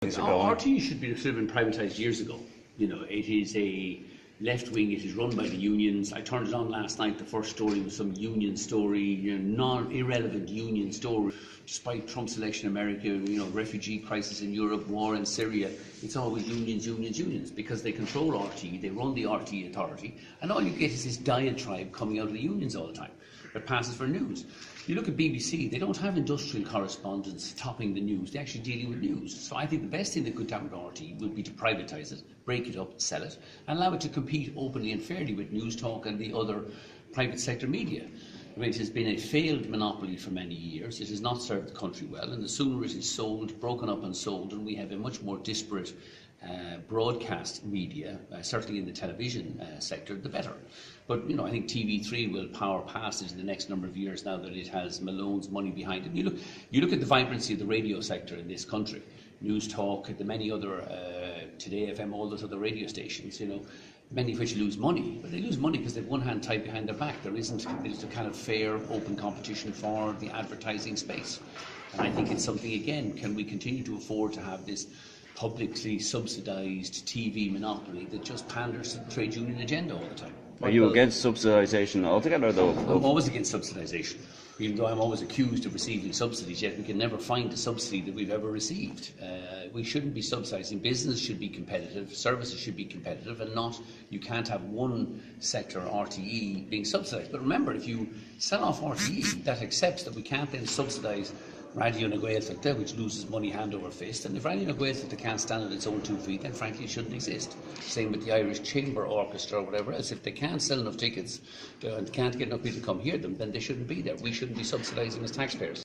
RTE should have been privatised years ago. You know, it is a left wing. It is run by the unions. I turned it on last night. The first story was some union story, non-irrelevant union story. Despite Trump's election in America, refugee crisis in Europe, war in Syria, it's always unions, unions, unions, because they control RTE. They run the RTE authority, and all you get is this diatribe coming out of the unions all the time. That passes for news. You look at BBC, they don't have industrial correspondents topping the news. They're actually dealing with news. So I think the best thing that could happen to RTE would be to privatise it, break it up, sell it, and allow it to compete openly and fairly with News Talk and the other private sector media. I mean, it has been a failed monopoly for many years. It has not served the country well, and the sooner it is sold, broken up and sold, and we have a much more disparate broadcast media, certainly in the television sector, the better. But I think TV3 will power past it in the next number of years now that it has Malone's money behind it. You look at the vibrancy of the radio sector in this country. News Talk, the many other Today FM, all those other radio stations. Many of which lose money, but they lose money because they've one hand tied behind their back. There's a kind of fair, open competition for the advertising space. And I think it's something, again, can we continue to afford to have this publicly subsidised TV monopoly that just panders to the trade union agenda all the time? Are you against subsidisation altogether, though? I'm always against subsidisation. Even though I'm always accused of receiving subsidies, yet we can never find a subsidy that we've ever received. We shouldn't be subsidising. Business should be competitive, services should be competitive, and not, you can't have one sector, RTE, being subsidised. But remember, if you sell off RTE, that accepts that we can't then subsidise Raidio and Gaeltachta, which loses money hand over fist. And if Raidio and Gaeltachta can't stand on its own 2 feet, then frankly it shouldn't exist. Same with the Irish Chamber Orchestra or whatever else. If they can't sell enough tickets and can't get enough people to come hear them, then they shouldn't be there. We shouldn't be subsidising as taxpayers.